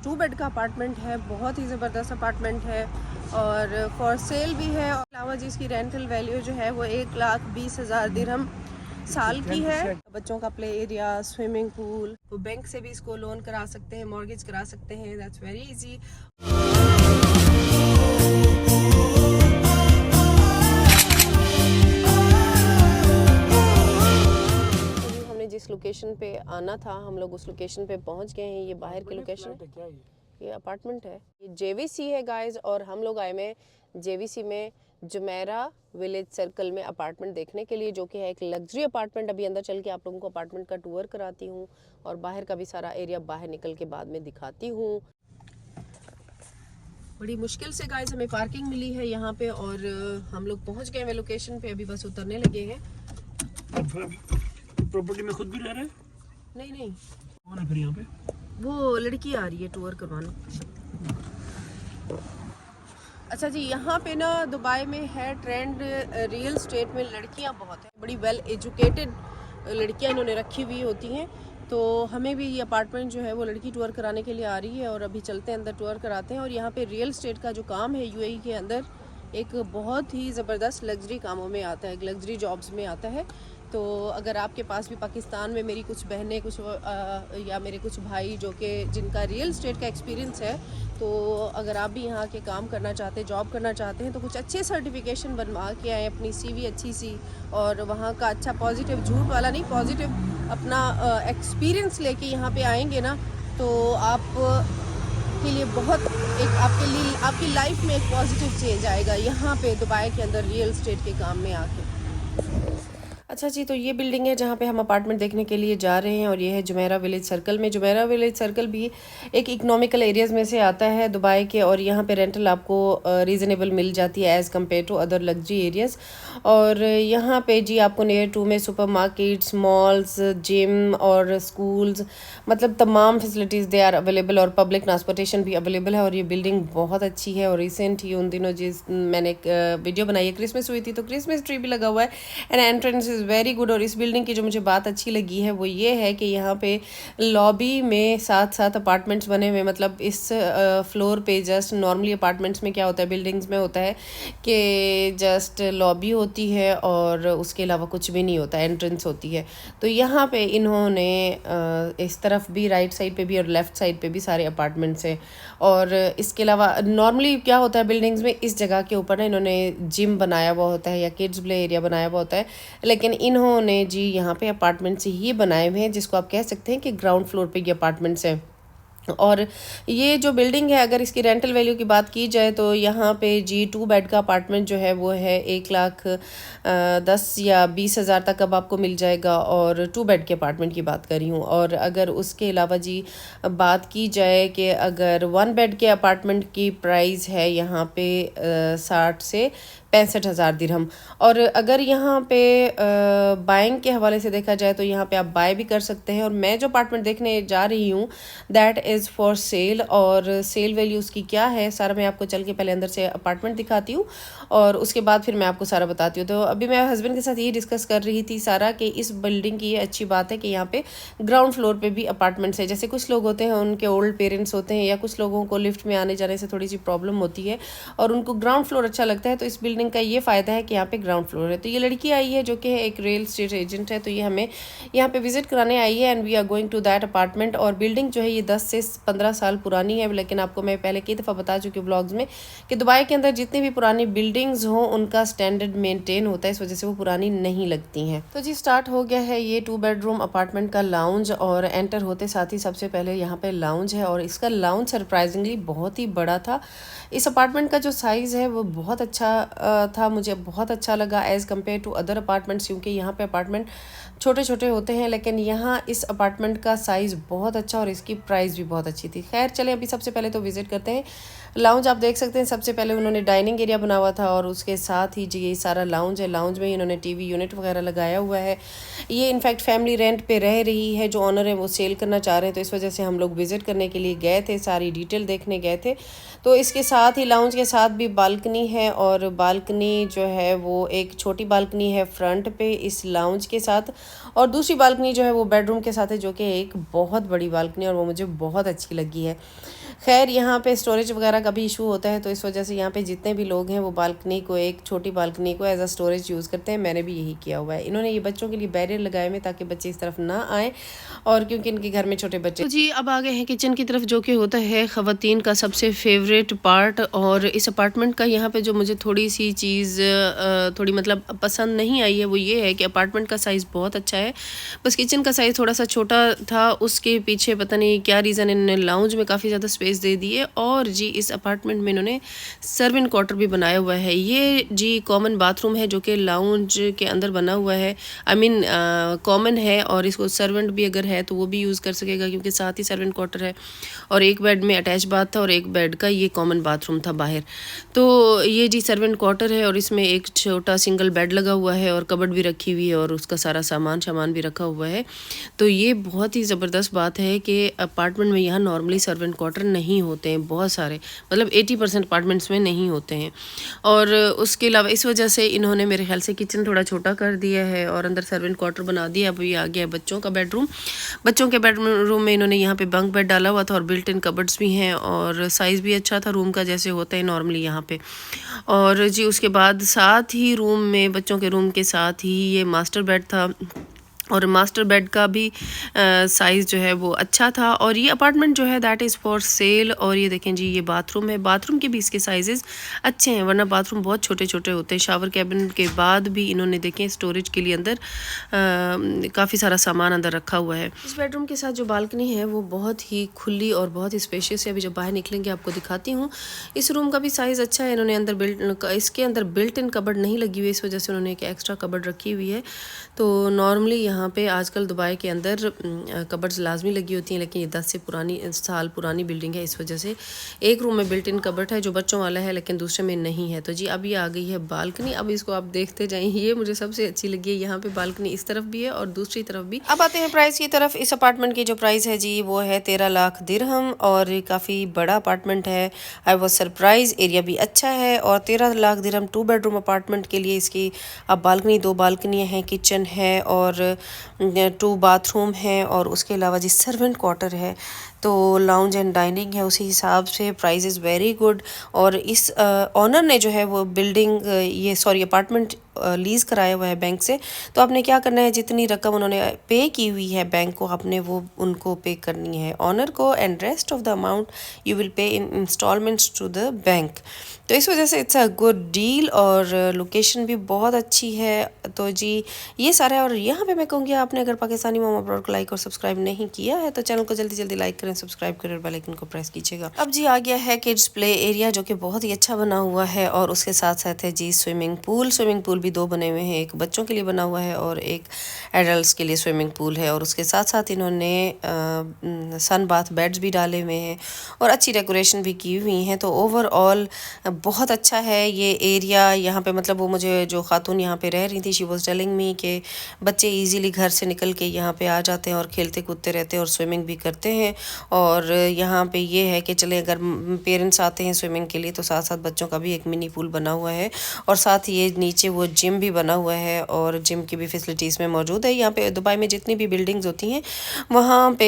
2 bed का apartment है, बहुत ही ज़बरदस्त अपार्टमेंट है और फॉर सेल भी है। और अलावा जिसकी रेंटल वैल्यू जो है वो 1,20,000 दिरहम साल की है। बच्चों का प्ले एरिया, स्विमिंग पूल, तो बैंक से भी इसको लोन करा सकते हैं, मॉर्गेज करा सकते हैं, दैट्स वेरी इजी। जिस लोकेशन पे आना था हम लोग उस लोकेशन पे पहुंच गए हैं। ये बाहर की लोकेशन है, ये अपार्टमेंट है, ये जेवीसी है गाइस। और हम लोग आए में जेवीसी में जुमेरा विलेज सर्कल में अपार्टमेंट देखने के लिए, जो कि है एक लग्जरी अपार्टमेंट। अभी अंदर चल के आप लोगों को अपार्टमेंट का टूर कराती हूँ और बाहर का भी सारा एरिया बाहर निकल के बाद में दिखाती हूँ। बड़ी मुश्किल से गाइस हमें पार्किंग मिली है यहाँ पे और हम लोग पहुँच गए हैं लोकेशन पे, अभी बस उतरने लगे हैं। प्रॉपर्टी में खुद भी रह रहे हैं? नहीं कौन है फिर यहाँ पे? वो लड़की आ रही है टूर करवाने। अच्छा जी, यहाँ पे ना दुबई में है ट्रेंड, रियल स्टेट में लड़कियाँ बहुत हैं, बड़ी वेल एजुकेटेड लड़कियाँ इन्होंने रखी हुई होती हैं। तो हमें भी ये अपार्टमेंट जो है वो लड़की टूर कराने के लिए आ रही है और अभी चलते हैं अंदर, टूर कराते हैं। और यहाँ पे रियल स्टेट का जो काम है यूएई के अंदर एक बहुत ही ज़बरदस्त लग्जरी कामों में आता है, लग्जरी जॉब्स में आता है। तो अगर आपके पास भी पाकिस्तान में मेरी कुछ बहनें या मेरे कुछ भाई जो कि जिनका रियल स्टेट का एक्सपीरियंस है, तो अगर आप भी यहाँ के काम करना चाहते हैं, जॉब करना चाहते हैं, तो कुछ अच्छे सर्टिफिकेशन बनवा के आएँ, अपनी सीवी अच्छी सी और वहाँ का अच्छा पॉजिटिव, झूठ वाला नहीं, पॉजिटिव अपना एक्सपीरियंस लेके यहाँ पे आएंगे ना, तो आप के लिए बहुत एक आपकी लाइफ में एक पॉजिटिव चेंज आएगा यहाँ पे दुबई के अंदर रियल स्टेट के काम में आके। अच्छा जी, तो ये बिल्डिंग है जहाँ पे हम अपार्टमेंट देखने के लिए जा रहे हैं और ये है जुमेरा विलेज सर्कल में। जुमेरा विलेज सर्कल भी एक इकोनॉमिकल एरियाज़ में से आता है दुबई के और यहाँ पे रेंटल आपको रीज़नेबल मिल जाती है as compare to other luxury areas. और यहाँ पे जी आपको नियर टू में सुपरमार्केट्स, मॉल्स, जिम और स्कूल्स, मतलब तमाम फैसिलिटीज़ दे आर अवेलेबल और पब्लिक ट्रांसपोर्टेशन भी अवेलेबल है। और ये बिल्डिंग बहुत अच्छी है और रिसेंट ही उन दिनों मैंने एक वीडियो बनाई है, क्रिसमस हुई थी तो क्रिसमस ट्री भी लगा हुआ है and entrance is very good. और इस बिल्डिंग की जो मुझे बात अच्छी लगी है वो ये है कि यहाँ पे लॉबी में साथ अपार्टमेंट्स बने हुए, मतलब इस फ्लोर पे जस्ट नॉर्मली अपार्टमेंट्स में क्या होता है, बिल्डिंग्स में होता है कि जस्ट लॉबी होती है और उसके अलावा कुछ भी नहीं होता, एंट्रेंस होती है। तो यहाँ पे इन्होंने इस तरफ भी, राइट साइड पे भी और लेफ़्ट साइड पे भी सारे अपार्टमेंट्स हैं। और इसके अलावा नॉर्मली क्या होता है बिल्डिंग्स में, इस जगह के ऊपर ना इन्होंने जिम बनाया हुआ होता है या किड्स प्ले एरिया बनाया हुआ होता है, लेकिन इन्होंने जी यहाँ पे अपार्टमेंट्स ही बनाए हुए हैं, जिसको आप कह सकते हैं कि ग्राउंड फ्लोर पे ये अपार्टमेंट्स हैं। और ये जो बिल्डिंग है, अगर इसकी रेंटल वैल्यू की बात की जाए तो यहाँ पे जी 2 बेड का अपार्टमेंट जो है वो है 1,10,000 या 20,000 तक अब आपको मिल जाएगा। और 2 बेड के अपार्टमेंट की बात कर रही हूँ। और अगर उसके अलावा जी बात की जाए कि अगर 1 बेड के अपार्टमेंट की प्राइस है यहाँ पे 60 से 65,000 दिरहम। और अगर यहाँ पे बाइंग के हवाले से देखा जाए तो यहाँ पे आप बाय भी कर सकते हैं। और मैं जो अपार्टमेंट देखने जा रही हूँ दैट इज़ फॉर सेल। और सेल वैल्यू उसकी क्या है सारा मैं आपको चल के पहले अंदर से अपार्टमेंट दिखाती हूँ और उसके बाद फिर मैं आपको सारा बताती हूँ। तो अभी मैं हस्बैंड के साथ ये डिस्कस कर रही थी सारा कि इस बिल्डिंग की ये अच्छी बात है कि यहाँ पे ग्राउंड फ्लोर पे भी अपार्टमेंट्स है। जैसे कुछ लोग होते हैं उनके ओल्ड पेरेंट्स होते हैं या कुछ लोगों को लिफ्ट में आने जाने से थोड़ी सी प्रॉब्लम होती है और उनको ग्राउंड फ्लोर अच्छा लगता है, तो इस बिल्डिंग का ये फ़ायदा है कि यहाँ पे ग्राउंड फ्लोर है। तो ये लड़की आई है जो कि एक रियल स्टेट एजेंट है, तो ये हमें यहाँ पे विजिट कराने आई है and we are going to that apartment. और बिल्डिंग जो है ये 10 से 15 साल पुरानी है, लेकिन आपको मैं पहले कई दफ़ा बता चुकी हूँ ब्लॉग्स में कि दुबई के अंदर जितनी भी पुरानी बिल्डिंग्स हों उनका स्टैंडर्ड मेनटेन होता है, इस वजह से वो पुरानी नहीं लगती हैं। तो जी स्टार्ट हो गया है ये 2 बेडरूम अपार्टमेंट का लाउंज और एंटर होते साथ ही सबसे पहले यहाँ पे लाउंज है और इसका लाउंज सरप्राइजिंगली बहुत ही बड़ा था। इस अपार्टमेंट का जो साइज़ है वो बहुत अच्छा था, मुझे बहुत अच्छा लगा as compare to other apartments, क्योंकि यहाँ पे अपार्टमेंट छोटे छोटे होते हैं लेकिन यहाँ इस अपार्टमेंट का साइज़ बहुत अच्छा और इसकी प्राइस भी बहुत अच्छी थी। खैर चले अभी सबसे पहले तो विज़िट करते हैं लाउंज। आप देख सकते हैं सबसे पहले उन्होंने डाइनिंग एरिया बना हुआ था और उसके साथ ही जी ये सारा लाउंज है। लाउंज में इन्होंने टीवी यूनिट वगैरह लगाया हुआ है। ये इनफैक्ट फैमिली रेंट पे रह रही है, जो ऑनर है वो सेल करना चाह रहे हैं, तो इस वजह से हम लोग विज़िट करने के लिए गए थे, सारी डिटेल देखने गए थे। तो इसके साथ ही लाउंज के साथ भी बालकनी है और बालकनी जो है वो एक छोटी बालकनी है फ्रंट पे इस लाउंज के साथ और दूसरी बालकनी जो है वो बेडरूम के साथ है, जो कि एक बहुत बड़ी बालकनी और वो मुझे बहुत अच्छी लगी है। खैर यहाँ पे स्टोरेज वगैरह का भी इशू होता है, तो इस वजह से यहाँ पे जितने भी लोग हैं वो बालकनी को, एक छोटी बालकनी को एज अ स्टोरेज यूज़ करते हैं। मैंने भी यही किया हुआ है। इन्होंने ये बच्चों के लिए बैरियर लगाए हुए ताकि बच्चे इस तरफ ना आएँ, और क्योंकि इनके घर में छोटे बच्चे। तो जी अब आ गए हैं किचन की तरफ, जो कि होता है ख़वातीन का सबसे फेवरेट पार्ट। और इस अपार्टमेंट का यहाँ पे जो मुझे थोड़ी सी चीज़ थोड़ी मतलब पसंद नहीं आई है वो ये है कि अपार्टमेंट का साइज़ बहुत अच्छा है, बस किचन का साइज़ थोड़ा सा छोटा था। उसके पीछे पता नहीं क्या रीज़न, इन्होंने लाउंज में काफ़ी ज़्यादा स्पेस दे दी है। और जी इस अपार्टमेंट में इन्होंने सर्वेंट क्वार्टर भी बनाया हुआ है। ये जी कॉमन बाथरूम है जो कि लाउंज के अंदर बना हुआ है, आई मीन कॉमन है, और इसको सर्वेंट भी अगर है तो वो भी यूज़ कर सकेगा क्योंकि साथ ही सर्वेंट क्वार्टर है। और एक बेड में अटैच बाथ था और एक बेड का ये कॉमन बाथरूम था बाहर। तो ये जी सर्वेंट क्वार्टर है और इसमें एक छोटा सिंगल बेड लगा हुआ है और कबर्ड भी रखी हुई है और उसका सारा सामान भी रखा हुआ है। तो ये बहुत ही ज़बरदस्त बात है कि अपार्टमेंट में यहाँ नॉर्मली सर्वेंट क्वार्टर नहीं होते हैं, बहुत सारे मतलब 80% अपार्टमेंट्स में नहीं होते हैं। और उसके अलावा इस वजह से इन्होंने मेरे ख्याल से किचन थोड़ा छोटा कर दिया है और अंदर सर्वेंट क्वार्टर बना दिया। अब ये आ गया बच्चों का बेडरूम। बच्चों के बेडरूम में इन्होंने यहाँ पे बंक बेड डाला हुआ था और बिल्ट इन कबर्ड्स भी हैं और साइज़ भी अच्छा था रूम का, जैसे होता है नॉर्मली यहाँ पे। और जी उसके बाद साथ ही रूम में, बच्चों के रूम के साथ ही ये मास्टर बेड था और मास्टर बेड का भी साइज़ जो है वो अच्छा था। और ये अपार्टमेंट जो है दैट इज़ फॉर सेल। और ये देखें जी ये बाथरूम है, बाथरूम के भी इसके साइजेस अच्छे हैं, वरना बाथरूम बहुत छोटे छोटे होते हैं। शावर कैबिन के बाद भी इन्होंने देखें स्टोरेज के लिए अंदर काफ़ी सारा सामान अंदर रखा हुआ है। इस बेडरूम के साथ जो बालकनी है वो बहुत ही खुली और बहुत ही स्पेशियस है। अभी जब बाहर निकलेंगे आपको दिखाती हूँ। इस रूम का भी साइज़ अच्छा है। इन्होंने अंदर इसके अंदर बिल्ट इन कबर्ड नहीं लगी हुई, इस वजह से उन्होंने एक एक्स्ट्रा कबर्ड रखी हुई है। तो नॉर्मली यहाँ पे आजकल दुबई के अंदर कबर्ड्स लाजमी लगी होती हैं, लेकिन ये 10 साल पुरानी बिल्डिंग है, इस वजह से एक रूम में बिल्ट इन कबर्ड है जो बच्चों वाला है लेकिन दूसरे में नहीं है। तो जी अब ये आ गई है बालकनी। अब इसको आप देखते जाएं, ये मुझे सबसे अच्छी लगी है। यहाँ पे बालकनी इस तरफ भी है और दूसरी तरफ भी। अब आते हैं प्राइस की तरफ। इस अपार्टमेंट की जो प्राइस है जी वो है 13 लाख दिरहम और काफ़ी बड़ा अपार्टमेंट है। I was surprise. एरिया भी अच्छा है और 13 लाख दिरहम 2 बेडरूम अपार्टमेंट के लिए इसकी अब बालकनी, 2 बालकनियाँ हैं, किचन है और 2 बाथरूम हैं और उसके अलावा जी सर्वेंट क्वार्टर है, तो लाउंज एंड डाइनिंग है। उसी हिसाब से प्राइस इज़ वेरी गुड। और इस ऑनर ने जो है वो बिल्डिंग अपार्टमेंट लीज़ कराया हुआ है बैंक से। तो आपने क्या करना है, जितनी रकम उन्होंने पे की हुई है बैंक को, आपने वो उनको पे करनी है ऑनर को, and rest of the amount you will pay in installments to the bank. तो इस वजह से इट्स अ गुड डील और लोकेशन भी बहुत अच्छी है। तो जी ये सारा है। और यहाँ पे मैं कहूँगी आपने अगर पाकिस्तानी मोम अब्रॉड को लाइक और सब्सक्राइब नहीं किया है तो चैनल को जल्दी जल्दी लाइक करें, सब्सक्राइब करें और बेल आइकन को प्रेस कीजिएगा। अब जी आ गया है किड्स प्ले एरिया जो कि बहुत ही अच्छा बना हुआ है और उसके साथ साथ है जी स्विमिंग पूल भी 2 बने हुए हैं, एक बच्चों के लिए बना हुआ है और एक एडल्ट्स के लिए स्विमिंग पूल है। और उसके साथ साथ इन्होंने सन बाथ बेड्स भी डाले हुए हैं और अच्छी डेकोरेशन भी की हुई हैं। तो ओवरऑल बहुत अच्छा है ये एरिया। यहाँ पे मतलब वो मुझे जो खातून यहाँ पे रह रही थी, शी वॉज टेलिंग मी कि बच्चे इजीली घर से निकल के यहाँ पे आ जाते हैं और खेलते कूदते रहते हैं और स्विमिंग भी करते हैं। और यहाँ पे ये है कि चले अगर पेरेंट्स आते हैं स्विमिंग के लिए तो साथ साथ बच्चों का भी एक मिनी पूल बना हुआ है और साथ ही ये नीचे वो जिम भी बना हुआ है और जिम की भी फैसिलिटीज़ में मौजूद है। यहाँ पे दुबई में जितनी भी बिल्डिंग्स होती हैं वहाँ पे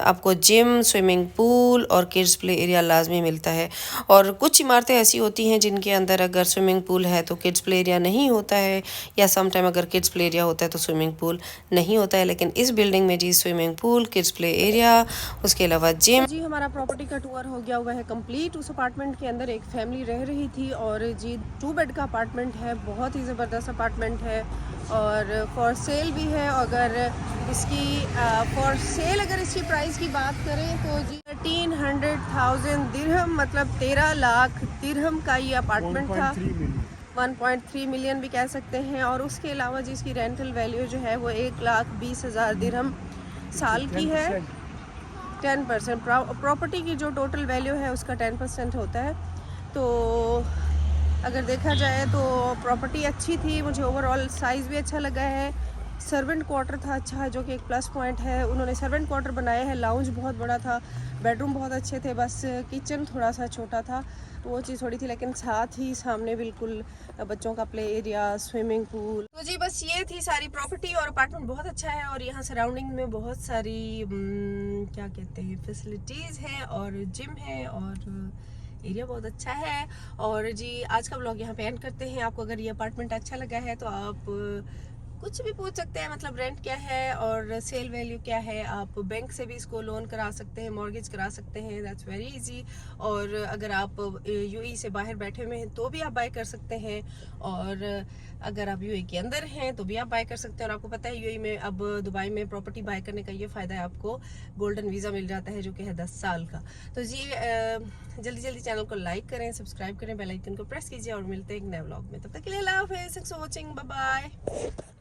आपको जिम, स्विमिंग पूल और किड्स प्ले एरिया लाजमी मिलता है। और कुछ इमारतें ऐसी होती हैं जिनके अंदर अगर स्विमिंग पूल है तो किड्स प्ले एरिया नहीं होता है, या सम टाइम अगर किड्स प्ले एरिया होता है तो स्विमिंग पूल नहीं होता है। लेकिन इस बिल्डिंग में जी swimming pool, kids play area, उसके अलावा जिम। जी हमारा प्रॉपर्टी का टूर हो गया हुआ है कंप्लीट। उस अपार्टमेंट के अंदर एक फैमिली रह रही थी और जी 2 बेड का अपार्टमेंट है, बहुत ही ज़बरदस्त अपार्टमेंट है और फॉर सेल भी है। अगर इसकी फॉर सेल अगर इसकी प्राइस की बात करें तो जी 1300,000 दिरहम मतलब 13 लाख दिरहम का ये अपार्टमेंट था। 1.3 मिलियन भी कह सकते हैं। और उसके अलावा जी इसकी रेंटल वैल्यू जो है वो 1,20,000 दिरहम साल की है। 10% प्रॉपर्टी की जो टोटल वैल्यू है उसका 10% होता है। तो अगर देखा जाए तो प्रॉपर्टी अच्छी थी, मुझे ओवरऑल साइज़ भी अच्छा लगा है। सर्वेंट क्वार्टर था अच्छा है, जो कि एक प्लस पॉइंट है। उन्होंने सर्वेंट क्वार्टर बनाया है, लाउंज बहुत बड़ा था, बेडरूम बहुत अच्छे थे, बस किचन थोड़ा सा छोटा था, तो वो चीज़ थोड़ी थी। लेकिन साथ ही सामने बिल्कुल बच्चों का प्ले एरिया, स्विमिंग पूल। तो जी बस ये थी सारी प्रॉपर्टी, और अपार्टमेंट बहुत अच्छा है, और यहाँ सराउंडिंग में बहुत सारी क्या कहते हैं फैसिलिटीज़ हैं, और जिम है, और एरिया बहुत अच्छा है। और जी आज का व्लॉग यहाँ पे एंड करते हैं। आपको अगर ये अपार्टमेंट अच्छा लगा है तो आप कुछ भी पूछ सकते हैं, मतलब रेंट क्या है और सेल वैल्यू क्या है। आप बैंक से भी इसको लोन करा सकते हैं, मॉर्गेज करा सकते हैं, दैट्स वेरी इजी। और अगर आप यूएई से बाहर बैठे हुए हैं तो भी आप बाय कर सकते हैं, और अगर आप यूएई के अंदर हैं तो भी आप बाय कर सकते हैं। और आपको पता है यूएई में अब दुबई में प्रॉपर्टी बाय करने का ये फ़ायदा है, आपको गोल्डन वीज़ा मिल जाता है जो कि है 10 साल का। तो जी जल्दी जल्दी चैनल को लाइक करें, सब्सक्राइब करें, बेल आइकन को प्रेस कीजिए, और मिलते हैं एक नए व्लॉग में। तब तक के लिए अल्लाह हाफिज़, thanks for watching, bye bye.